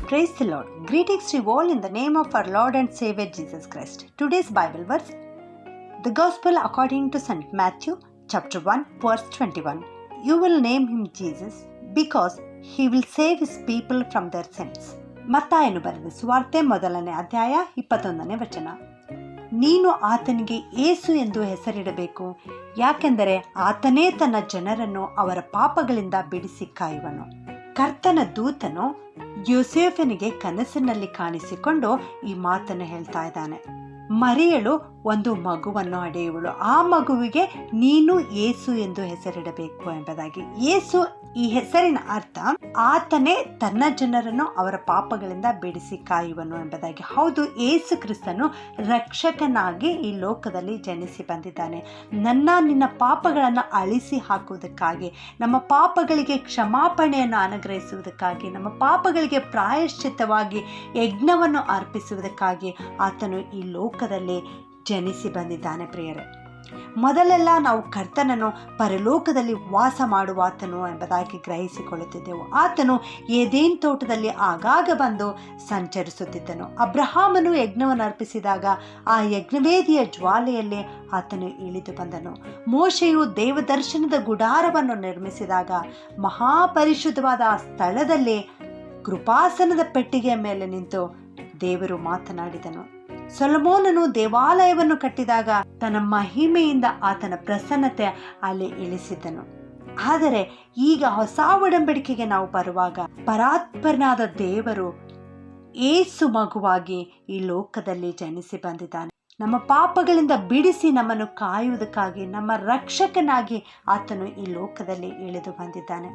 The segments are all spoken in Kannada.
Praise the Lord. Greetings to you all in the name of our Lord and Savior Jesus Christ. Today's Bible verse, the Gospel according to St. Matthew, chapter 1, verse 21. You will name him Jesus because he will save his people from their sins. ಮತ್ತಾಯನು ಬರೆದ ಸುವಾರ್ತೆ 1ನೇ ಅಧ್ಯಾಯ 21ನೇ ವಚನ. ನೀನು ಆತನಿಗೆ ಯೇಸು ಎಂದು ಹೆಸರಿಡಬೇಕು, ಯಾಕೆಂದರೆ ಆತನೇ ತನ್ನ ಜನರನ್ನು ಅವರ ಪಾಪಗಳಿಂದ ಬಿಡಿಸಿ ಕಾಯುವನು. ಕರ್ತನ ದೂತನು ಯೋಸೇಫನಿಗೆ ಕನಸಿನಲ್ಲಿ ಕಾಣಿಸಿಕೊಂಡು ಈ ಮಾತನ್ನು ಹೇಳ್ತಾ ಇದ್ದಾನೆ. ಮರಿಯಳು ಒಂದು ಮಗುವನ್ನು ಹಡೆಯುವಳು, ಆ ಮಗುವಿಗೆ ನೀನು ಯೇಸು ಎಂದು ಹೆಸರಿಡಬೇಕು ಎಂಬುದಾಗಿ. ಯೇಸು ಈ ಹೆಸರಿನ ಅರ್ಥ ಆತನೇ ತನ್ನ ಜನರನ್ನು ಅವರ ಪಾಪಗಳಿಂದ ಬಿಡಿಸಿ ಕಾಯುವನು ಎಂಬುದಾಗಿ. ಹೌದು, ಯೇಸು ಕ್ರಿಸ್ತನು ರಕ್ಷಕನಾಗಿ ಈ ಲೋಕದಲ್ಲಿ ಜನಿಸಿ ಬಂದಿದ್ದಾನೆ. ನಿನ್ನ ಪಾಪಗಳನ್ನು ಅಳಿಸಿ ಹಾಕುವುದಕ್ಕಾಗಿ, ನಮ್ಮ ಪಾಪಗಳಿಗೆ ಕ್ಷಮಾಪಣೆಯನ್ನು ಅನುಗ್ರಹಿಸುವುದಕ್ಕಾಗಿ, ನಮ್ಮ ಪಾಪಗಳಿಗೆ ಪ್ರಾಯಶ್ಚಿತ್ತವಾಗಿ ಯಜ್ಞವನ್ನು ಅರ್ಪಿಸುವುದಕ್ಕಾಗಿ ಆತನು ಈ ಲೋಕದಲ್ಲಿ ಜನಿಸಿ ಬಂದಿದ್ದಾನೆ. ಪ್ರಿಯರೇ, ಮೊದಲೆಲ್ಲ ನಾವು ಕರ್ತನನ್ನು ಪರಲೋಕದಲ್ಲಿ ವಾಸ ಮಾಡುವ ಆತನು ಎಂಬುದಾಗಿ ಗ್ರಹಿಸಿಕೊಳ್ಳುತ್ತಿದ್ದೆವು. ಆತನು ಏದೇನ್ ತೋಟದಲ್ಲಿ ಆಗಾಗ ಬಂದು ಸಂಚರಿಸುತ್ತಿದ್ದನು. ಅಬ್ರಹಾಮನು ಯಜ್ಞವನ್ನು ಅರ್ಪಿಸಿದಾಗ ಆ ಯಜ್ಞವೇದಿಯ ಜ್ವಾಲೆಯಲ್ಲಿ ಆತನು ಇಳಿದು ಬಂದನು. ಮೋಶೆಯು ದೇವದರ್ಶನದ ಗುಡಾರವನ್ನು ನಿರ್ಮಿಸಿದಾಗ ಮಹಾಪರಿಶುದ್ಧವಾದ ಆ ಸ್ಥಳದಲ್ಲಿ ಕೃಪಾಸನದ ಪೆಟ್ಟಿಗೆಯ ಮೇಲೆ ನಿಂತು ದೇವರು ಮಾತನಾಡಿದನು. ಸೊಲೊಮೋನನು ದೇವಾಲಯವನ್ನು ಕಟ್ಟಿದಾಗ ತನ್ನ ಮಹಿಮೆಯಿಂದ ಆತನ ಪ್ರಸನ್ನತೆ ಅಲ್ಲಿ ಇಳಿಸಿದ್ದನು. ಆದರೆ ಈಗ ಹೊಸ ಒಡಂಬಡಿಕೆಗೆ ನಾವು ಬರುವಾಗ ಪರಾತ್ಪರನಾದ ದೇವರು ಯೇಸು ಮಗುವಾಗಿ ಈ ಲೋಕದಲ್ಲಿ ಜನಿಸಿ ಬಂದಿದ್ದಾನೆ. ನಮ್ಮ ಪಾಪಗಳಿಂದ ಬಿಡಿಸಿ ನಮ್ಮನ್ನು ಕಾಯುವುದಕ್ಕಾಗಿ, ನಮ್ಮ ರಕ್ಷಕನಾಗಿ ಆತನು ಈ ಲೋಕದಲ್ಲಿ ಇಳಿದು ಬಂದಿದ್ದಾನೆ.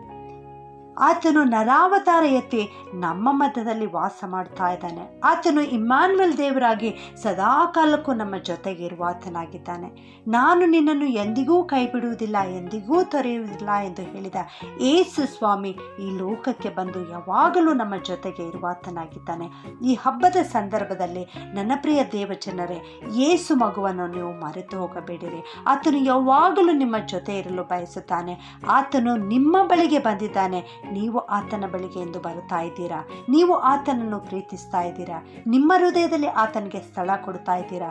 ಆತನು ನರಾವತಾರ ಎತ್ತಿ ನಮ್ಮ ಮಧ್ಯದಲ್ಲಿ ವಾಸ ಮಾಡ್ತಾ ಇದ್ದಾನೆ. ಆತನು ಇಮ್ಮಾನ್ಯುಯಲ್ ದೇವರಾಗಿ ಸದಾಕಾಲಕ್ಕೂ ನಮ್ಮ ಜೊತೆಗಿರುವ ಆತನಾಗಿದ್ದಾನೆ. ನಾನು ನಿನ್ನನ್ನು ಎಂದಿಗೂ ಕೈ ಬಿಡುವುದಿಲ್ಲ, ಎಂದಿಗೂ ತೊರೆಯುವುದಿಲ್ಲ ಎಂದು ಹೇಳಿದ ಯೇಸು ಸ್ವಾಮಿ ಈ ಲೋಕಕ್ಕೆ ಬಂದು ಯಾವಾಗಲೂ ನಮ್ಮ ಜೊತೆಗೆ ಇರುವ ಆತನಾಗಿದ್ದಾನೆ. ಈ ಹಬ್ಬದ ಸಂದರ್ಭದಲ್ಲಿ ನನ್ನ ಪ್ರಿಯ ದೇವಜನರೇ, ಯೇಸು ಮಗುವನ್ನು ನೀವು ಮರೆತು ಹೋಗಬೇಡಿರಿ. ಆತನು ಯಾವಾಗಲೂ ನಿಮ್ಮ ಜೊತೆ ಇರಲು ಬಯಸುತ್ತಾನೆ. ಆತನು ನಿಮ್ಮ ಬಳಿಗೆ ಬಂದಿದ್ದಾನೆ. ನೀವು ಆತನ ಬಳಿಗೆ ಎಂದು ಬರುತ್ತಾ ಇದ್ದೀರಾ? ನೀವು ಆತನನ್ನು ಪ್ರೀತಿಸ್ತಾ ಇದ್ದೀರಾ? ನಿಮ್ಮ ಹೃದಯದಲ್ಲಿ ಆತನಿಗೆ ಸ್ಥಳ ಕೊಡ್ತಾ ಇದ್ದೀರಾ?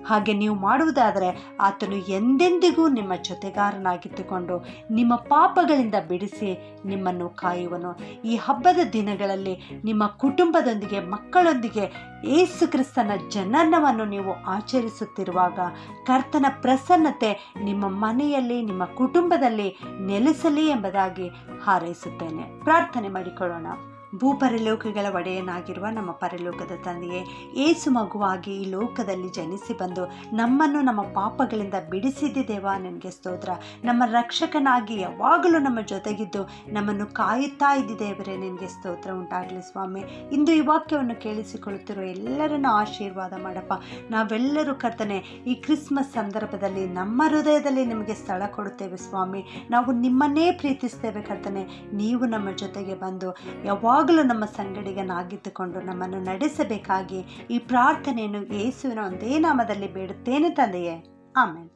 ಹಾಗೆ ನೀವು ಮಾಡುವುದಾದರೆ ಆತನು ಎಂದೆಂದಿಗೂ ನಿಮ್ಮ ಜೊತೆಗಾರನಾಗಿದ್ದುಕೊಂಡು ನಿಮ್ಮ ಪಾಪಗಳಿಂದ ಬಿಡಿಸಿ ನಿಮ್ಮನ್ನು ಕಾಯುವನು. ಈ ಹಬ್ಬದ ದಿನಗಳಲ್ಲಿ ನಿಮ್ಮ ಕುಟುಂಬದೊಂದಿಗೆ, ಮಕ್ಕಳೊಂದಿಗೆ ಯೇಸು ಕ್ರಿಸ್ತನ ಜನನವನ್ನು ನೀವು ಆಚರಿಸುತ್ತಿರುವಾಗ ಕರ್ತನ ಪ್ರಸನ್ನತೆ ನಿಮ್ಮ ಮನೆಯಲ್ಲಿ, ನಿಮ್ಮ ಕುಟುಂಬದಲ್ಲಿ ನೆಲೆಸಲಿ ಎಂಬುದಾಗಿ ಹಾರೈಸುತ್ತೇನೆ. ಪ್ರಾರ್ಥನೆ ಮಾಡಿಕೊಳ್ಳೋಣ. ಭೂಪರಲೋಕಗಳ ಒಡೆಯನಾಗಿರುವ ನಮ್ಮ ಪರಲೋಕದ ತಂದೆಯೇ, ಯೇಸು ಮಗುವಾಗಿ ಈ ಲೋಕದಲ್ಲಿ ಜನಿಸಿ ಬಂದು ನಮ್ಮನ್ನು ನಮ್ಮ ಪಾಪಗಳಿಂದ ಬಿಡಿಸಿದ್ದೇವಾ, ನನಗೆ ಸ್ತೋತ್ರ. ನಮ್ಮ ರಕ್ಷಕನಾಗಿ ಯಾವಾಗಲೂ ನಮ್ಮ ಜೊತೆಗಿದ್ದು ನಮ್ಮನ್ನು ಕಾಯುತ್ತಾ ಇದ್ದಿದ್ದೇವರೇ, ನಿನಗೆ ಸ್ತೋತ್ರ ಉಂಟಾಗಲಿ ಸ್ವಾಮಿ. ಇಂದು ಈ ವಾಕ್ಯವನ್ನು ಕೇಳಿಸಿಕೊಳ್ಳುತ್ತಿರುವ ಎಲ್ಲರನ್ನು ಆಶೀರ್ವಾದ ಮಾಡಪ್ಪ. ನಾವೆಲ್ಲರೂ ಕರ್ತನೆ ಈ ಕ್ರಿಸ್ಮಸ್ ಸಂದರ್ಭದಲ್ಲಿ ನಮ್ಮ ಹೃದಯದಲ್ಲಿ ನಿಮಗೆ ಸ್ಥಳ ಕೊಡುತ್ತೇವೆ ಸ್ವಾಮಿ. ನಾವು ನಿಮ್ಮನ್ನೇ ಪ್ರೀತಿಸ್ತೇವೆ ಕರ್ತನೆ. ನೀವು ನಮ್ಮ ಜೊತೆಗೆ ಬಂದು ಯಾವಾಗಲೂ ನಮ್ಮ ಸಂಗಡಿಗನಾಗಿದ್ದುಕೊಂಡು ನಮ್ಮನ್ನು ನಡೆಸಬೇಕಾಗಿ ಈ ಪ್ರಾರ್ಥನೆಯನ್ನು ಯೇಸುವಿನ ಒಂದೇ ನಾಮದಲ್ಲಿ ಬೇಡುತ್ತೇನೆ ತಂದೆಯೇ, ಆಮೆನ್.